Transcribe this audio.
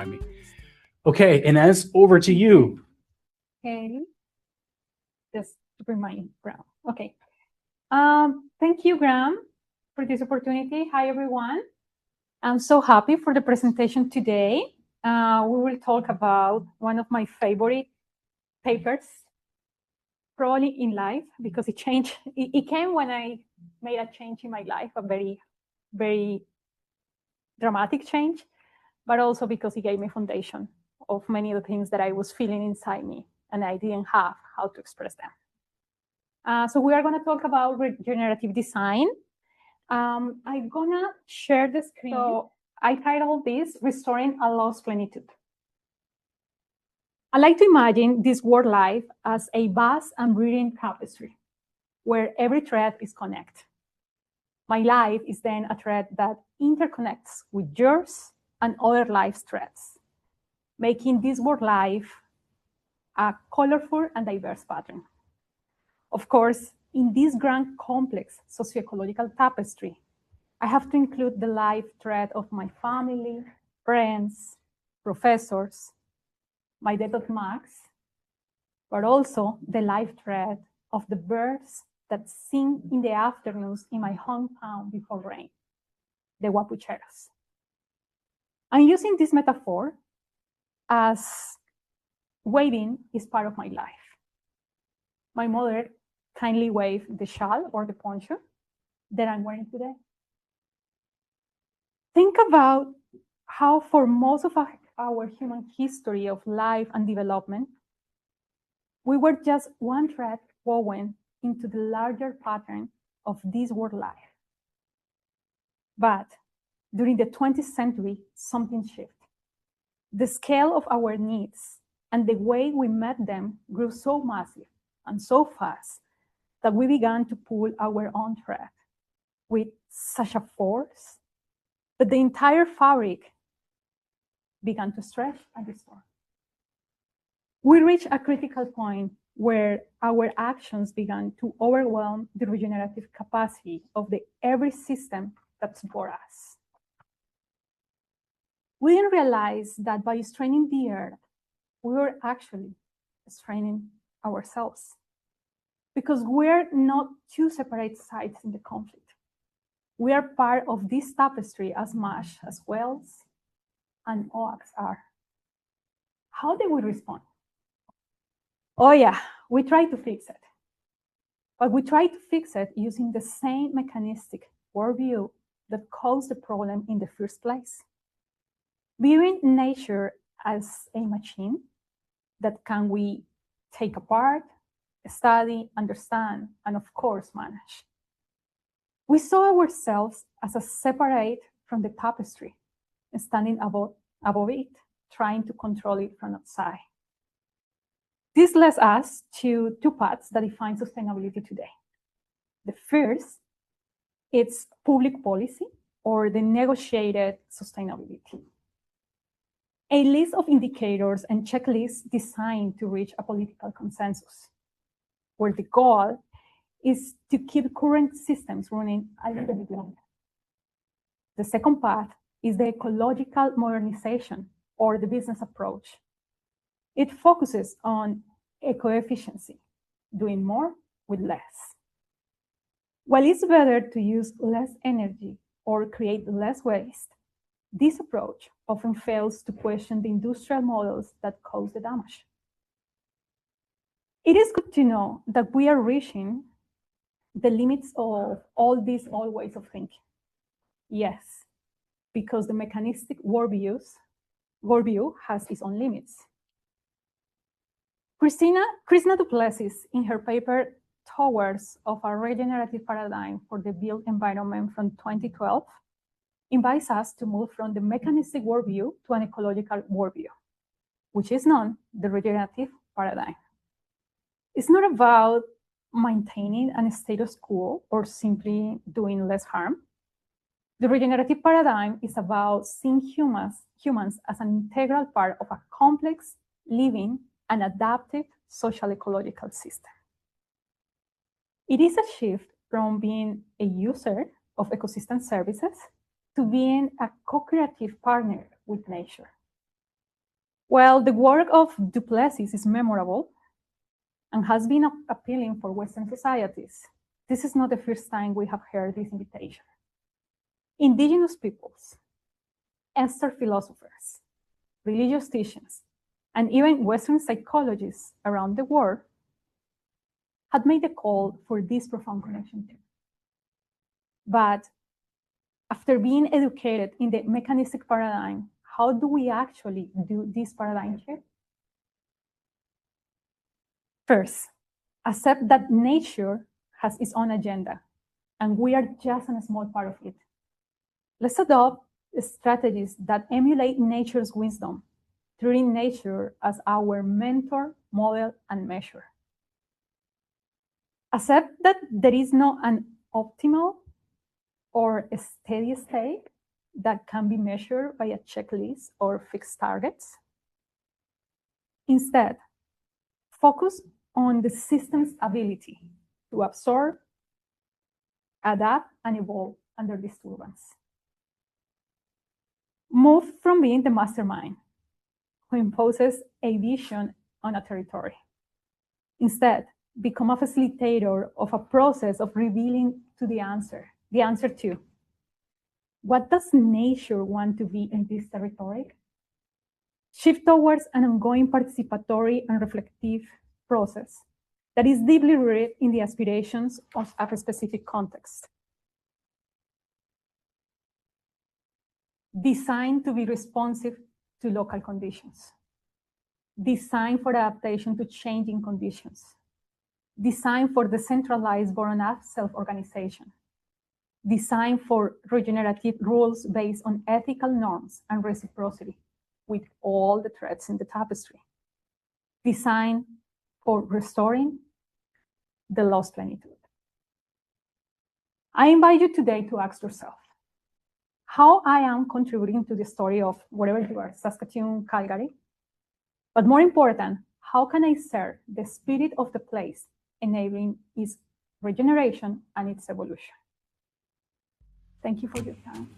by me. Okay, Inez, over to you. Okay, just to bring my Graham. Okay, thank you, Graham, for this opportunity. Hi, everyone. I'm so happy for the presentation today. We will talk about one of my favorite papers, probably in life, because it changed. It came when I made a change in my life, a very, very dramatic change, but also because it gave me foundation of many of the things that I was feeling inside me and I didn't have how to express them. So we are going to talk about regenerative design. I'm going to share the screen. So I titled this, Restoring a Lost Plenitude. I like to imagine this world life as a vast and breathing tapestry where every thread is connected. My life is then a thread that interconnects with yours and other lives' threads, making this world life a colorful and diverse pattern. Of course, in this grand complex socioecological tapestry, I have to include the life thread of my family, friends, professors, my death of Max, but also the life thread of the birds that sing in the afternoons in my hometown before rain, the guapucheros. I'm using this metaphor as waving is part of my life. My mother kindly waved the shawl or the poncho that I'm wearing today. Think about how for most of our human history of life and development, we were just one thread woven into the larger pattern of this world life. But during the 20th century, something shifted. The scale of our needs and the way we met them grew so massive and so fast that we began to pull our own thread with such a force that the entire fabric began to stretch and distort. We reached a critical point where our actions began to overwhelm the regenerative capacity of every system that supports us. We didn't realize that by straining the earth, we were actually straining ourselves, because we're not two separate sides in the conflict. We are part of this tapestry as much as whales and oaks are. How did we respond? Oh yeah, we tried to fix it. But we tried to fix it using the same mechanistic worldview that caused the problem in the first place. Viewing nature as a machine that can we take apart, study, understand, and of course manage. We saw ourselves as a separate from the tapestry, standing above it, trying to control it from outside. This leads us to two paths that define sustainability today. The first, it's public policy or the negotiated sustainability. A list of indicators and checklists designed to reach a political consensus, where the goal is to keep current systems running a little bit longer. The second path is the ecological modernization or the business approach. It focuses on eco-efficiency, doing more with less. While it's better to use less energy or create less waste, this approach often fails to question the industrial models that cause the damage. It is good to know that we are reaching the limits of all these old ways of thinking. Yes, because the mechanistic worldview has its own limits. Krishna du Plessis, in her paper Towards of a Regenerative Paradigm for the Built Environment from 2012, invites us to move from the mechanistic worldview to an ecological worldview, which is known the regenerative paradigm. It's not about maintaining a status quo or simply doing less harm. The regenerative paradigm is about seeing humans as an integral part of a complex, living, and adaptive social ecological system. It is a shift from being a user of ecosystem services to being a co-creative partner with nature. While the work of du Plessis is memorable and has been appealing for Western societies, this is not the first time we have heard this invitation. Indigenous peoples, Eastern philosophers, religious teachers, and even Western psychologists around the world had made the call for this profound connection too. But after being educated in the mechanistic paradigm, how do we actually do this paradigm shift? First, accept that nature has its own agenda, and we are just a small part of it. Let's adopt strategies that emulate nature's wisdom, treating nature as our mentor, model, and measure. Accept that there is no an optimal or a steady state that can be measured by a checklist or fixed targets. Instead, focus on the system's ability to absorb, adapt, and evolve under disturbance. Move from being the mastermind who imposes a vision on a territory. Instead, become a facilitator of a process of revealing to the answer to what does nature want to be in this territory? Shift towards an ongoing participatory and reflective process that is deeply rooted in the aspirations of a specific context. Designed to be responsive to local conditions. Designed for adaptation to changing conditions. Designed for decentralized bottom-up self-organization. Designed for regenerative rules based on ethical norms and reciprocity with all the threads in the tapestry. Designed for restoring the lost plenitude. I invite you today to ask yourself how I am contributing to the story of wherever you are, Saskatchewan, Calgary, but more important, how can I serve the spirit of the place, enabling its regeneration and its evolution? Thank you for your time.